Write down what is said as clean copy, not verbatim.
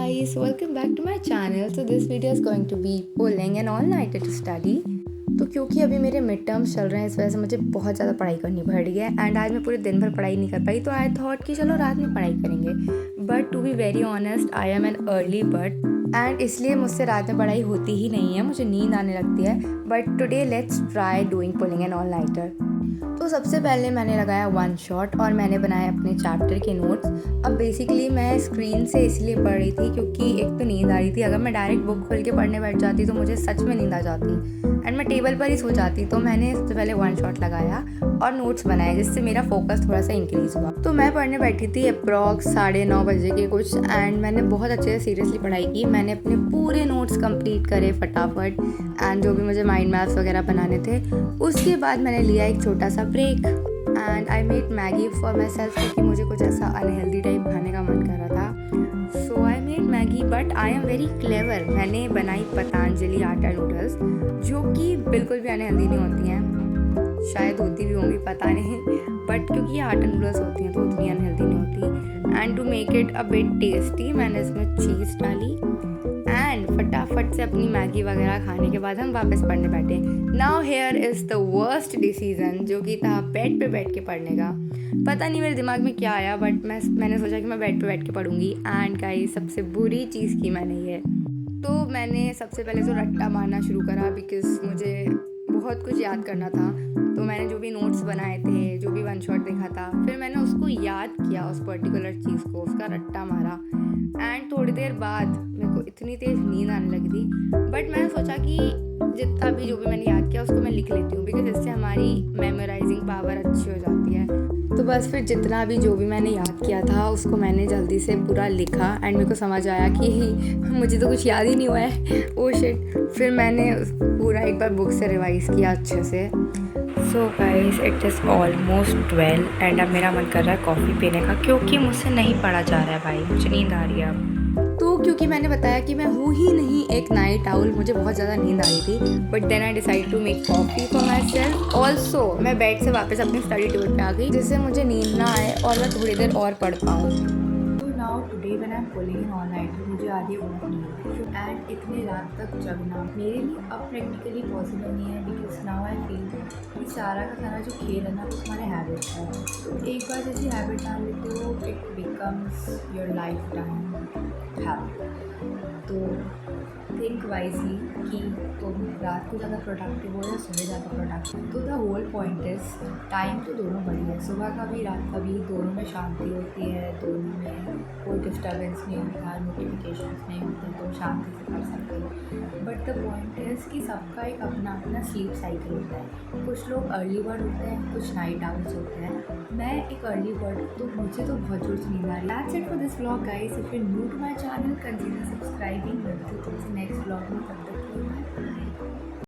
guys, welcome back to my channel. So this video is going to be pulling an all-nighter to study. तो क्योंकि अभी मेरे mid terms चल रहे हैं, इस वजह से मुझे बहुत ज़्यादा पढ़ाई करनी पड़ रही है एंड आज मैं पूरे दिन भर पढ़ाई नहीं कर पाई, तो आई थॉट कि चलो रात में पढ़ाई करेंगे. But to be very honest, I am an early bird and इसलिए मुझसे रात में पढ़ाई होती ही नहीं है, मुझे नींद आने लगती है. But today let's try doing pulling an all-nighter. तो सबसे पहले मैंने लगाया वन शॉट और मैंने बनाए अपने चैप्टर के नोट्स. अब बेसिकली मैं स्क्रीन से इसलिए पढ़ रही थी क्योंकि एक तो नींद आ रही थी. अगर मैं डायरेक्ट बुक खोल के पढ़ने बैठ जाती तो मुझे सच में नींद आ जाती एंड मैं टेबल पर ही सो जाती. तो मैंने सबसे पहले वन शॉट लगाया और नोट्स बनाए जिससे मेरा फोकस थोड़ा सा इंक्रीज़ हुआ. तो मैं पढ़ने बैठी थी अप्रॉक्स 9:30 बजे के कुछ एंड मैंने बहुत अच्छे से सीरियसली पढ़ाई की. मैंने अपने पूरे नोट्स कंप्लीट करे फटाफट एंड जो भी मुझे माइंड मैप्स वगैरह बनाने थे. उसके बाद मैंने लिया एक छोटा सा break and I made Maggi for my self क्योंकि मुझे कुछ ऐसा अनहेल्दी टाइप खाने का मन कर रहा था. So I made Maggi but I am very clever. मैंने बनाई पतंजलि आटा नूडल्स जो कि बिल्कुल भी अनहेल्दी नहीं होती हैं. शायद होती भी होंगी, पता नहीं, बट क्योंकि ये आटा नूडल्स होती हैं तो उतनी अनहेल्दी नहीं होती. And to make it a bit tasty मैंने इसमें चीज़ डाली एंड फटाफट से अपनी मैगी वगैरह खाने के बाद हम वापस पढ़ने बैठे. Now here is the worst decision जो कि था बेड पे बैठ के पढ़ने का. पता नहीं मेरे दिमाग में क्या आया बट मैंने सोचा कि मैं बेड पे बैठ के पढ़ूंगी एंड गाइस सबसे बुरी चीज़ की मैंने ये. तो मैंने सबसे पहले तो रट्टा मारना शुरू करा बिकॉज मुझे बहुत कुछ याद करना था. तो मैंने जो भी नोट्स बनाए थे, जो भी वन शॉट देखा था, फिर मैंने उसको याद किया, उस पर्टिकुलर चीज़ को, उसका रट्टा मारा एंड थोड़ी देर बाद मेरे को इतनी तेज़ नींद आने लगी थी. बट मैंने सोचा कि जितना भी जो भी मैंने याद किया उसको मैं लिख लेती हूँ बिकॉज इससे हमारी मेमोराइजिंग पावर अच्छी हो जाती है. तो बस फिर जितना भी जो भी मैंने याद किया था उसको मैंने जल्दी से पूरा लिखा एंड मेरे को समझ आया कि मुझे तो कुछ याद ही नहीं हुआ है. Oh shit. फिर मैंने पूरा एक बार बुक से रिवाइज़ किया अच्छे से. So guys it is almost 12 and अब मेरा मन कर रहा है कॉफ़ी पीने का क्योंकि मुझसे नहीं पढ़ा जा रहा है भाई, मुझे नींद आ रही है अब. तो क्योंकि मैंने बताया कि मैं हूँ ही नहीं एक नाइट आउल, मुझे बहुत ज़्यादा नींद आ रही थी. But then I decide to make coffee for my self. Also मैं बेड से वापस अपनी स्टडी टेबल पे आ गई जिससे मुझे नींद ना आए और मैं थोड़ी देर और पढ़ पाऊँ. तो now today when I am pulling all night मुझे आ रही है बहुत नींद एंड इतनी रात तक जगना मेरे लिए अब प्रैक्टिकली पॉसिबल नहीं है बिकॉज नाउ आई फील कि सारा का सारा जो खेल है ना वो तुम्हारे हैबिट है. तो एक बार जैसी हैबिट डाल लेते हो it becomes your life time habit. तो थिंक वाइजली कि तुम रात को ज़्यादा प्रोडक्टिव हो या सुबह ज़्यादा प्रोडक्टिव. तो the whole point is time तो दोनों बड़ी है, सुबह का भी रात का भी. दोनों में शांति होती है, दोनों में कोई डिस्टर्बेंस नहीं होता, नोटिफिकेशन नहीं होते, तो शांति से कर सकते हो. बट द पॉइंट इज़ कि सबका एक अपना अपना स्लीप साइकिल होता है. कुछ लोग अर्ली बर्ड होते हैं, कुछ नाइट आवर्स होते हैं. मैं एक अर्ली बर्ड, तो मुझे तो बहुत जोर से नींद आ रही है. That's it for this vlog guys. If you new to my channel consider subscribing. Next vlog में तब तक